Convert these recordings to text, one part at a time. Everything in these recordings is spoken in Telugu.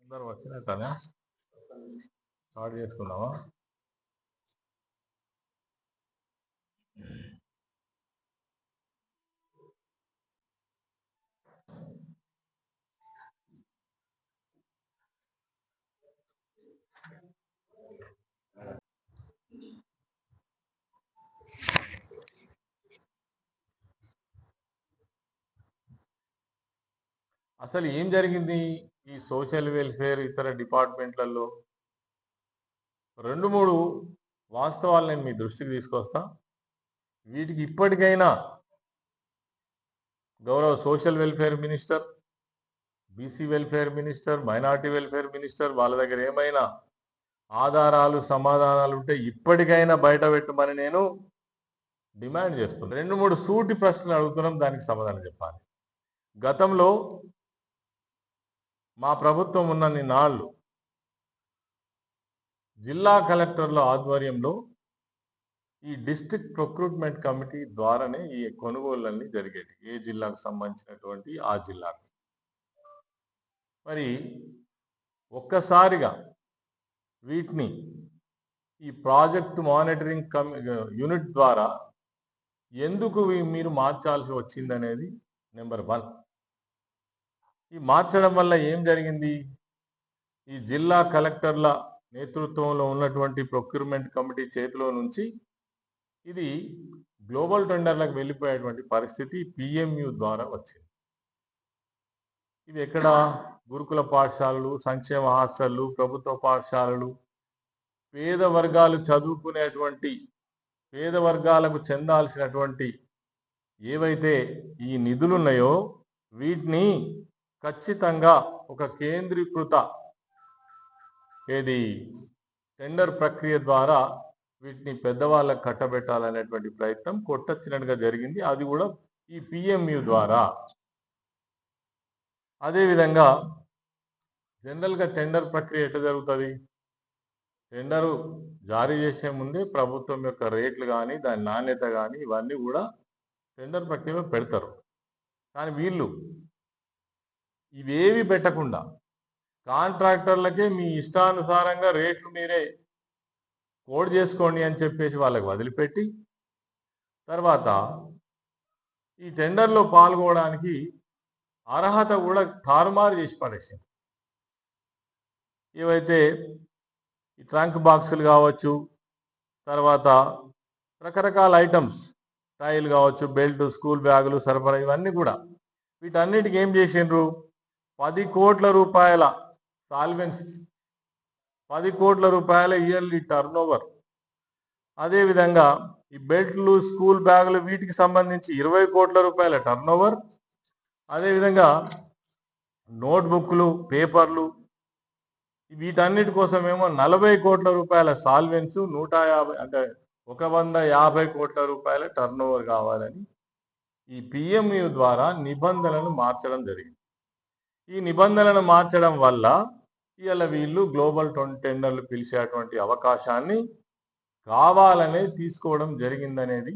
అందరు వచ్చినట్టానే స్టార్ట్ చేసుకుందామా? అసలు ఏం జరిగింది ఈ సోషల్ వెల్ఫేర్ ఇతర డిపార్ట్మెంట్లలో? 2-3 వాస్తవాలు నేను మీ దృష్టికి తీసుకొస్తా. వీటికి ఇప్పటికైనా గౌరవ social welfare minister, BC welfare minister, minority welfare minister వాళ్ళ దగ్గర ఏమైనా ఆధారాలు సమాధానాలు ఉంటే ఇప్పటికైనా బయట పెట్టమని నేను డిమాండ్ చేస్తున్నాను. 2-3 సూటి ప్రశ్నలు అడుగుతున్నాం, దానికి సమాధానం చెప్పాలి. గతంలో మా ప్రభుత్వం ఉన్నన్ని నాళ్ళు జిల్లా కలెక్టర్ల ఆధ్వర్యంలో ఈ డిస్ట్రిక్ట్ ప్రొక్రూట్మెంట్ కమిటీ ద్వారానే ఈ కొనుగోళ్ళన్నీ జరిగేది, ఏ జిల్లాకు సంబంధించినటువంటి ఆ జిల్లాకు. మరి ఒక్కసారిగా వీటిని ఈ ప్రాజెక్ట్ మానిటరింగ్ యూనిట్ ద్వారా ఎందుకు మీరు మార్చాల్సి వచ్చిందనేది నెంబర్ 1. ఈ మార్చడం వల్ల ఏం జరిగింది? ఈ జిల్లా కలెక్టర్ల నేతృత్వంలో ఉన్నటువంటి ప్రొక్యూర్మెంట్ కమిటీ చేతిలో నుంచి ఇది గ్లోబల్ టెండర్లకు వెళ్ళిపోయేటువంటి పరిస్థితి పిఎంయు ద్వారా వచ్చింది. ఇది ఎక్కడ? గురుకుల పాఠశాలలు, సంక్షేమ హాస్టళ్ళు, ప్రభుత్వ పాఠశాలలు, పేద వర్గాలు చదువుకునేటువంటి పేద వర్గాలకు చెందాల్సినటువంటి ఏవైతే ఈ నిధులున్నాయో వీటిని ఖచ్చితంగా ఒక కేంద్రీకృత టెండర్ ప్రక్రియ ద్వారా వీటిని పెద్దవాళ్ళకు కట్టబెట్టాలనేటువంటి ప్రయత్నం కొట్టొచ్చినట్టుగా జరిగింది. అది కూడా ఈ పిఎంయు ద్వారా. అదేవిధంగా జనరల్గా టెండర్ ప్రక్రియ ఎట్లా జరుగుతుంది? టెండరు జారీ చేసే ముందే ప్రభుత్వం యొక్క రేట్లు కానీ దాని నాణ్యత కానీ ఇవన్నీ కూడా టెండర్ ప్రక్రియలో పెడతారు. కానీ వీళ్ళు ఇవేవి పెట్టకుండా కాంట్రాక్టర్లకే మీ ఇష్టానుసారంగా రేట్లు మీరే కోడ్ చేసుకోండి అని చెప్పేసి వాళ్ళకి వదిలిపెట్టి తర్వాత ఈ టెండర్లో పాల్గొనడానికి అర్హత కూడా తారుమారు చేసి పడేసింది. ఏవైతే ఈ ట్రంక్ బాక్సులు కావచ్చు, తర్వాత రకరకాల ఐటమ్స్, టైల్ కావచ్చు, బెల్ట్, స్కూల్ బ్యాగులు సరఫరా, ఇవన్నీ కూడా వీటన్నిటికి ఏం చేసిండ్రు? 10 కోట్ల రూపాయల సాల్వెన్స్, 10 కోట్ల రూపాయల ఇయర్లీ టర్న్ ఓవర్. అదేవిధంగా ఈ బెల్ట్లు, స్కూల్ బ్యాగులు వీటికి సంబంధించి 20 కోట్ల రూపాయల టర్న్ ఓవర్. అదేవిధంగా నోట్బుక్లు, పేపర్లు వీటన్నిటి కోసమేమో 40 కోట్ల రూపాయల సాల్వెన్స్, 150 అంటే 150 కోట్ల రూపాయల టర్న్ ఓవర్ కావాలని ఈ పిఎంయు ద్వారా నిబంధనలను మార్చడం జరిగింది. ఈ నిబంధనలను మార్చడం వల్ల ఇవాళ వీళ్ళు గ్లోబల్ టెండర్లు పిలిచేటువంటి అవకాశాన్ని కావాలనే తీసుకోవడం జరిగిందనేది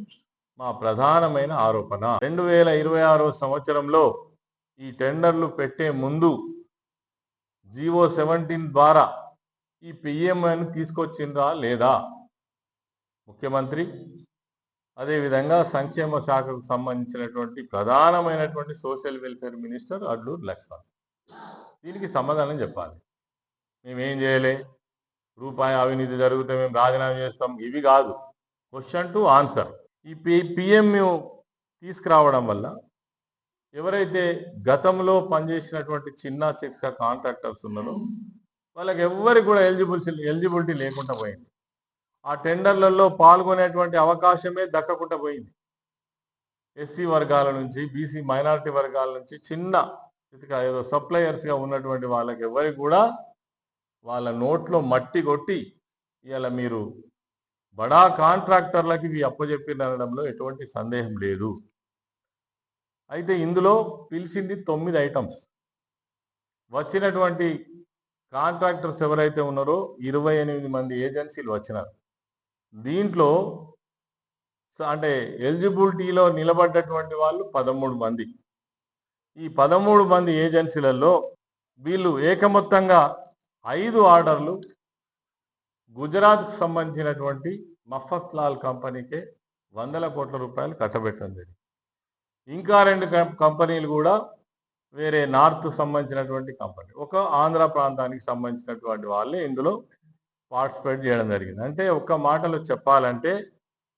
మా ప్రధానమైన ఆరోపణ. 2026 సంవత్సరంలో ఈ టెండర్లు పెట్టే ముందు జీవో 17 ద్వారా ఈ పిఎంఐను తీసుకొచ్చిందా లేదా ముఖ్యమంత్రి, అదేవిధంగా సంక్షేమ శాఖకు సంబంధించినటువంటి ప్రధానమైనటువంటి social welfare minister Adluri Laxman దీనికి సమాధానం చెప్పాలి. మేమేం చేయలే, రూపాయి అవినీతి జరిగితే మేము రాజీనామా చేస్తాం, ఇవి కాదు. Question to answer. ఈ పిఎంయు తీసుకురావడం వల్ల ఎవరైతే గతంలో పనిచేసినటువంటి చిన్న చిక్క కాంట్రాక్టర్స్ ఉన్నారో వాళ్ళకి ఎవరికి కూడా ఎలిజిబిలిటీ లేకుండా పోయింది. ఆ టెండర్లలో పాల్గొనేటువంటి అవకాశమే దక్కకుండా పోయింది. ఎస్సీ వర్గాల నుంచి, బీసీ మైనారిటీ వర్గాల నుంచి చిన్న చితక ఏదో సప్లయర్స్గా ఉన్నటువంటి వాళ్ళకి ఎవరికి కూడా వాళ్ళ నోట్లో మట్టి కొట్టి ఇవాళ మీరు బడా కాంట్రాక్టర్లకి ఇవి అప్పచెప్పినడంలో ఎటువంటి సందేహం లేదు. అయితే ఇందులో పిలిచింది 9 ఐటమ్స్. వచ్చినటువంటి కాంట్రాక్టర్స్ ఎవరైతే ఉన్నారో 28 మంది ఏజెన్సీలు వచ్చినారు. దీంట్లో అంటే ఎలిజిబిలిటీలో నిలబడ్డటువంటి వాళ్ళు 13 మంది. ఈ 13 మంది ఏజెన్సీలలో వీళ్ళు ఏకమొత్తంగా 5 ఆర్డర్లు గుజరాత్కు సంబంధించినటువంటి మఫత్లాల్ కంపెనీకే వందల కోట్ల రూపాయలు కట్టబెట్టడం జరిగింది. ఇంకా 2 కంపెనీలు కూడా వేరే నార్త్ సంబంధించినటువంటి కంపెనీ, ఒక ఆంధ్ర ప్రాంతానికి సంబంధించినటువంటి వాళ్ళే ఇందులో పార్టిసిపేట్ చేయడం జరిగింది. అంటే ఒక్క మాటలో చెప్పాలంటే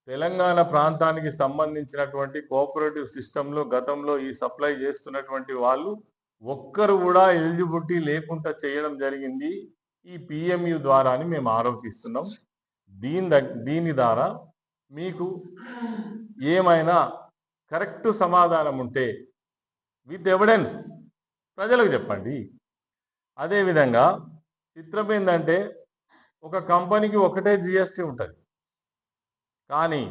తెలంగాణ ప్రాంతానికి సంబంధించినటువంటి కోఆపరేటివ్ సిస్టంలో గతంలో ఈ సప్లై చేస్తున్నటువంటి వాళ్ళు ఒక్కరు కూడా ఎలిజిబిలిటీ లేకుండా చేయడం జరిగింది ఈ పిఎంయు ద్వారా అని మేము ఆరోపిస్తున్నాం. దీని ద్వారా మీకు ఏమైనా కరెక్ట్ సమాధానం ఉంటే విత్ ఎవిడెన్స్ ప్రజలకు చెప్పండి. అదేవిధంగా చిత్రం ఏంటంటే ఒక కంపెనీకి ఒకటే జిఎస్టీ ఉంటుంది, కానీ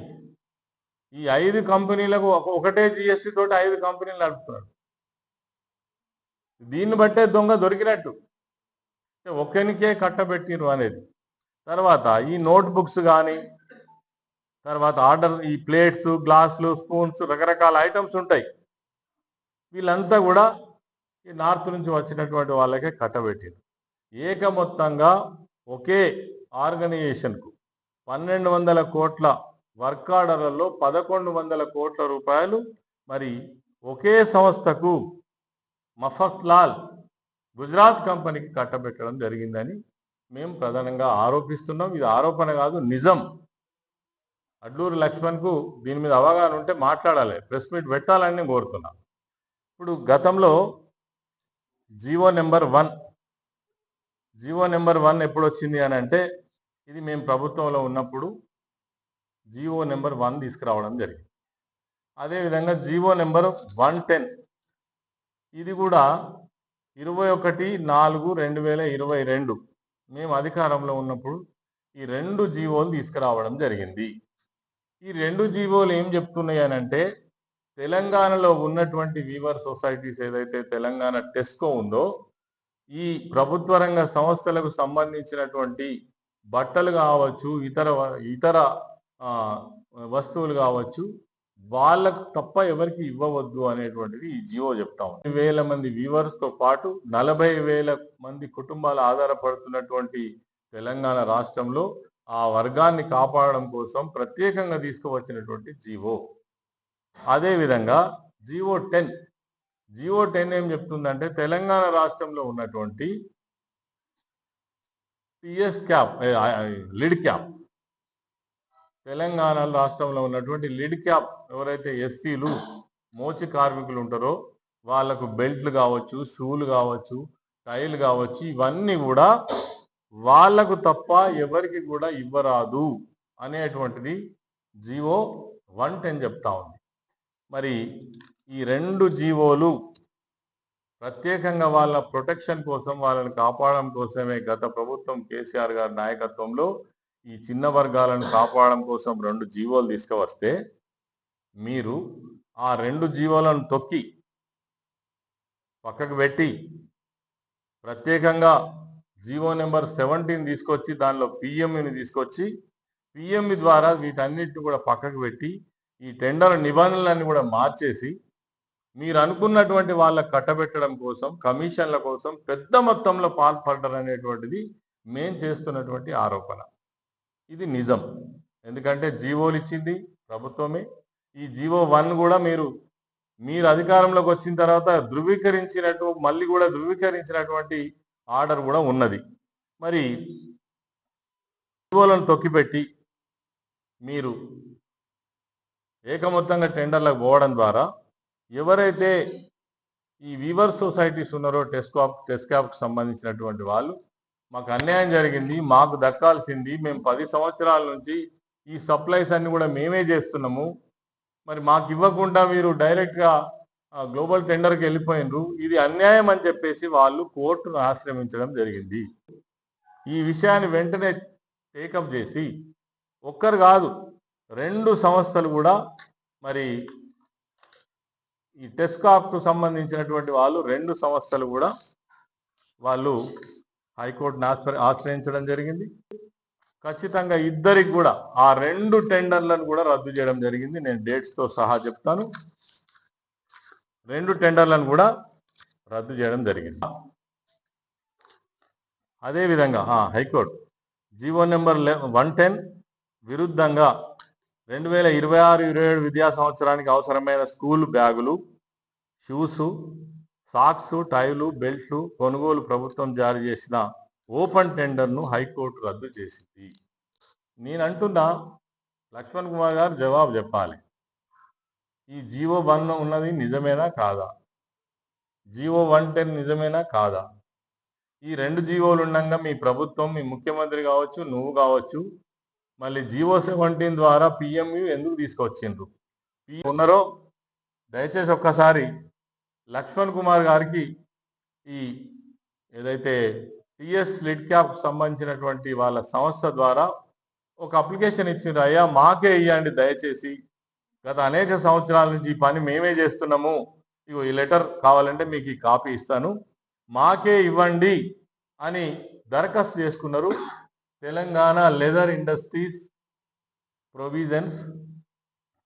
ఈ 5 కంపెనీలకు ఒకటే జిఎస్టీ తోటి 5 కంపెనీలు నడుపుతున్నాడు. దీన్ని బట్టే దొంగ దొరికినట్టు, ఒక్కనికే కట్టబెట్టిరు అనేది. తర్వాత ఈ నోట్ బుక్స్ కానీ, తర్వాత ఆర్డర్ ఈ ప్లేట్స్, గ్లాసులు, స్పూన్స్, రకరకాల ఐటమ్స్ ఉంటాయి. వీళ్ళంతా కూడా ఈ నార్త్ నుంచి వచ్చినటువంటి వాళ్ళకే కట్టబెట్టిరు. ఏకమొత్తంగా ఒకే ఆర్గనైజేషన్కు 1200 కోట్ల వర్క్ ఆర్డర్లలో 1100 కోట్ల రూపాయలు మరి ఒకే సంస్థకు మఫత్లాల్ గుజరాత్ కంపెనీకి కట్టబెట్టడం జరిగిందని మేము ప్రధానంగా ఆరోపిస్తున్నాం. ఇది ఆరోపణ కాదు, నిజం. అడ్లూరి లక్ష్మణ్కు దీని మీద అవగాహన ఉంటే మాట్లాడాలి, ప్రెస్ మీట్ పెట్టాలని నేను కోరుతున్నాను. ఇప్పుడు గతంలో జీవో నెంబర్ 1 ఎప్పుడు వచ్చింది అని అంటే, ఇది మేము ప్రభుత్వంలో ఉన్నప్పుడు జీవో నెంబర్ 1 తీసుకురావడం జరిగింది. అదేవిధంగా జీవో నెంబర్ 110 ఇది కూడా 21/4/2022 మేము అధికారంలో ఉన్నప్పుడు ఈ 2 జీవోలు తీసుకురావడం జరిగింది. ఈ 2 జీవోలు ఏం చెప్తున్నాయి అని అంటే, తెలంగాణలో ఉన్నటువంటి వీవర్ సొసైటీస్ ఏదైతే తెలంగాణ టెస్కో ఉందో, ఈ ప్రభుత్వ రంగ సంస్థలకు సంబంధించినటువంటి బట్టలు కావచ్చు, ఇతర వస్తువులు కావచ్చు, వాళ్ళకు తప్ప ఎవరికి ఇవ్వవద్దు అనేటువంటిది ఈ జీవో చెప్తా ఉంది. 1,000 మంది వీవర్స్తో పాటు 40,000 మంది కుటుంబాలు ఆధారపడుతున్నటువంటి తెలంగాణ రాష్ట్రంలో ఆ వర్గాన్ని కాపాడడం కోసం ప్రత్యేకంగా తీసుకువచ్చినటువంటి జీవో. అదేవిధంగా జీవో 10 ఏం చెప్తుందంటే, తెలంగాణ రాష్ట్రంలో ఉన్నటువంటి లిడ్ క్యాప్, తెలంగాణ రాష్ట్రంలో ఉన్నటువంటి లిడ్ క్యాప్ ఎవరైతే ఎస్సీలు మోచి కార్మికులు ఉంటారో వాళ్లకు బెల్ట్లు కావచ్చు, షూలు కావచ్చు, టైలు కావచ్చు, ఇవన్నీ కూడా వాళ్లకు తప్ప ఎవరికి కూడా ఇవ్వరాదు అనేటువంటిది జీవో 110 చెప్తా ఉంది. మరి ఈ 2 జీవోలు ప్రత్యేకంగా వాళ్ళ ప్రొటెక్షన్ కోసం, వాళ్ళని కాపాడడం కోసమే గత ప్రభుత్వం కేసీఆర్ గారి నాయకత్వంలో ఈ చిన్న వర్గాలను కాపాడడం కోసం 2 జీవోలు తీసుకువస్తే, మీరు ఆ 2 జీవోలను తొక్కి పక్కకు పెట్టి ప్రత్యేకంగా జీవో నెంబర్ 17 తీసుకొచ్చి దానిలో పిఎంఈని తీసుకొచ్చి పిఎంఈ ద్వారా వీటన్నిటిని కూడా పక్కకు పెట్టి ఈ టెండర్ నిబంధనలన్నీ కూడా మార్చేసి మీరు అనుకున్నటువంటి వాళ్ళకు కట్టబెట్టడం కోసం, కమిషన్ల కోసం పెద్ద మొత్తంలో పాల్పడ్డారు అనేటువంటిది మేం చేస్తున్నటువంటి ఆరోపణ. ఇది నిజం. ఎందుకంటే జీవోలు ఇచ్చింది ప్రభుత్వమే. ఈ జీవో 1 కూడా మీరు అధికారంలోకి వచ్చిన తర్వాత మళ్ళీ కూడా ధృవీకరించినటువంటి ఆర్డర్ కూడా ఉన్నది. మరి జీవోలను తొక్కిపెట్టి మీరు ఏకమొత్తంగా టెండర్లకు పోవడం ద్వారా ఎవరైతే ఈ వీవర్ సొసైటీస్ ఉన్నారో టెస్కాప్కి సంబంధించినటువంటి వాళ్ళు, మాకు అన్యాయం జరిగింది, మాకు దక్కాల్సింది, మేము 10 సంవత్సరాల నుంచి ఈ సప్లైస్ అన్ని కూడా మేమే చేస్తున్నాము, మరి మాకు ఇవ్వకుండా మీరు డైరెక్ట్గా గ్లోబల్ టెండర్కి వెళ్ళిపోయినరు, ఇది అన్యాయం అని చెప్పేసి వాళ్ళు కోర్టును ఆశ్రయించడం జరిగింది. ఈ విషయాన్ని వెంటనే టేకప్ చేసి ఒక్కరు కాదు 2 సంస్థలు కూడా, మరి ఈ టెస్కాప్కు సంబంధించినటువంటి వాళ్ళు 2 సంస్థలు కూడా వాళ్ళు హైకోర్టును ఆశ్రయించడం జరిగింది. ఖచ్చితంగా ఇద్దరికి కూడా ఆ 2 టెండర్లను కూడా రద్దు చేయడం జరిగింది. నేను డేట్స్తో సహా చెప్తాను. 2 టెండర్లను కూడా రద్దు చేయడం జరిగింది. అదేవిధంగా హైకోర్టు జీవో నెంబర్ 110 విరుద్ధంగా 2026-27 విద్యా సంవత్సరానికి అవసరమైన స్కూల్ బ్యాగులు, షూసు, సాక్స్, టైలు, బెల్ట్లు కొనుగోలు ప్రభుత్వం జారీ చేసిన ఓపెన్ టెండర్ను హైకోర్టు రద్దు చేసింది. నేనంటున్నా లక్ష్మణ్ కుమార్ గారు జవాబు చెప్పాలి. ఈ జీవో 1 ఉన్నది నిజమేనా కాదా? జీవో 110 నిజమేనా కాదా? ఈ 2 జీవోలు ఉండగా మీ ప్రభుత్వం, మీ ముఖ్యమంత్రి కావచ్చు, నువ్వు కావచ్చు, మళ్ళీ జీవో 17 ద్వారా పిఎంయు ఎందుకు తీసుకొచ్చిండ్రు? ఉన్నారో దయచేసి ఒక్కసారి లక్ష్మణ్ కుమార్ గారికి ఈ ఏదైతే టిఎస్ లిడ్ క్యాప్ సంబంధించినటువంటి వాళ్ళ సంస్థ ద్వారా ఒక అప్లికేషన్ ఇచ్చిండ్రు. అయ్యా మాకే ఇవ్వండి దయచేసి, గత అనేక సంవత్సరాల నుంచి ఈ పని మేమే చేస్తున్నాము, ఇగో ఈ లెటర్ కావాలంటే మీకు ఈ కాపీ ఇస్తాను, మాకే ఇవ్వండి అని దరఖాస్తు చేసుకున్నారు. Telangana leather industries provisions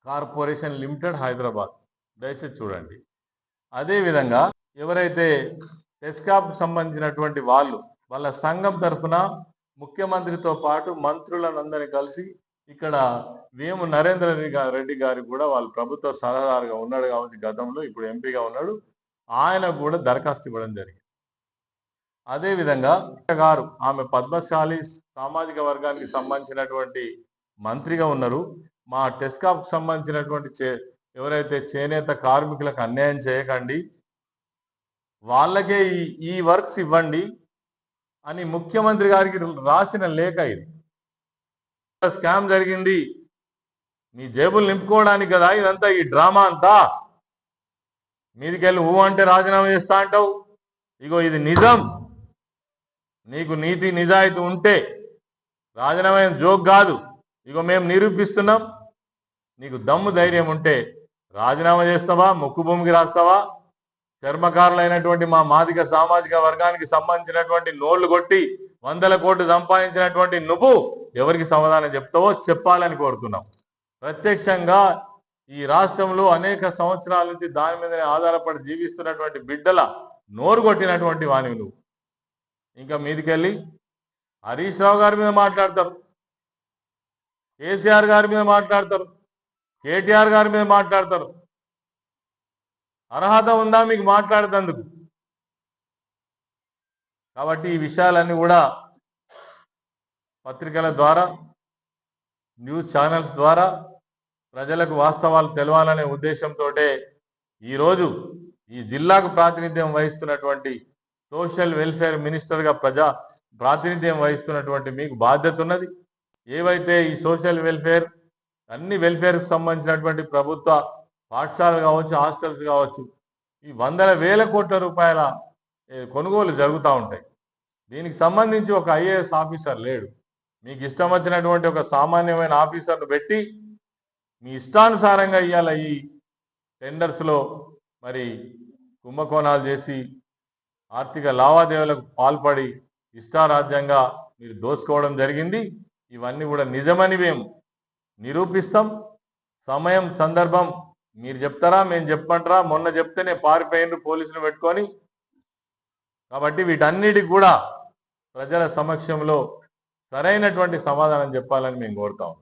corporation limited, Hyderabad. దయచేసి చూడండి. అదేవిధంగా ఎవరైతే టెస్కాప్ సంబంధించినటువంటి వాళ్ళ సంఘం తరఫున ముఖ్యమంత్రితో పాటు మంత్రులందరినీ కలిసి ఇక్కడ వేము నరేంద్ర రెడ్డి గారికి కూడా వాళ్ళు ప్రభుత్వ సలహాదారుగా ఉన్నాడు కాబట్టి గతంలో, ఇప్పుడు ఎంపీగా ఉన్నాడు, ఆయనకు కూడా దరఖాస్తు ఇవ్వడం జరిగింది. అదేవిధంగా గారు ఆమె పద్మశాలి సామాజిక వర్గానికి సంబంధించినటువంటి మంత్రిగా ఉన్నారు. మా టెస్కాప్ సంబంధించినటువంటి ఎవరైతే చేనేత కార్మికులకు అన్యాయం చేయకండి, వాళ్ళకే ఈ వర్క్స్ ఇవ్వండి అని ముఖ్యమంత్రి గారికి రాసిన లేఖ ఇది. స్కామ్ జరిగింది, మీ జేబులు నింపుకోవడానికి కదా ఇదంతా, ఈ డ్రామా అంతా. మీదికెళ్ళి అంటే రాజీనామా చేస్తా అంటావు. ఇగో ఇది నిజం. నీకు నీతి నిజాయితీ ఉంటే రాజీనామా జోక్ కాదు, ఇగో మేము నిరూపిస్తున్నాం. నీకు దమ్ము ధైర్యం ఉంటే రాజీనామా చేస్తావా, మొక్కు భూమికి రాస్తావా? చర్మకారులైనటువంటి మా మాదిగ సామాజిక వర్గానికి సంబంధించినటువంటి నోళ్లు కొట్టి 100 కోట్లు సంపాదించినటువంటి నువ్వు ఎవరికి సమాధానం చెప్తావో చెప్పాలని కోరుతున్నాం. ప్రత్యక్షంగా ఈ రాష్ట్రంలో అనేక సంవత్సరాల నుంచి దాని మీదనే ఆధారపడి జీవిస్తున్నటువంటి బిడ్డల నోరు కొట్టినటువంటి వాణివి నువ్వు. ఇంకా మీదికెళ్ళి హరీష్ రావు గారి మీద మాట్లాడతారు, కేసీఆర్ గారి మీద మాట్లాడతారు, కేటీఆర్ గారి మీద మాట్లాడతారు. అర్హత ఉందా మీకు మాట్లాడేందుకు? కాబట్టి ఈ విషయాలన్నీ కూడా పత్రికల ద్వారా, న్యూస్ ఛానల్స్ ద్వారా ప్రజలకు వాస్తవాలు తెలవాలనే ఉద్దేశంతో ఈరోజు ఈ జిల్లాకు ప్రాతినిధ్యం వహిస్తున్నటువంటి సోషల్ వెల్ఫేర్ మినిస్టర్గా ప్రాతినిధ్యం వహిస్తున్నటువంటి మీకు బాధ్యత ఉన్నది. ఏవైతే ఈ సోషల్ వెల్ఫేర్, అన్ని వెల్ఫేర్కి సంబంధించినటువంటి ప్రభుత్వ పాఠశాలలు కావచ్చు, హాస్టల్స్ కావచ్చు, ఈ 100,000 కోట్ల రూపాయల కొనుగోలు జరుగుతూ ఉంటాయి. దీనికి సంబంధించి ఒక ఐఏఎస్ ఆఫీసర్ లేడు. మీకు ఇష్టం వచ్చినటువంటి ఒక సామాన్యమైన ఆఫీసర్ను పెట్టి మీ ఇష్టానుసారంగా ఇవాళ ఈ టెండర్స్లో మరి కుంభకోణాలు చేసి ఆర్థిక లావాదేవీలకు పాల్పడి ఇష్టారాజ్యంగా మీరు దోసుకోవడం జరిగింది. ఇవన్నీ కూడా నిజమని మేము నిరూపిస్తాం. సమయం సందర్భం మీరు చెప్తారా, మేము చెప్పమంటారా? మొన్న చెప్తేనే పారిపోయినరు పోలీసులు పెట్టుకొని. కాబట్టి వీటన్నిటికి కూడా ప్రజల సమక్షంలో సరైనటువంటి సమాధానం చెప్పాలని మేము కోరుతాం.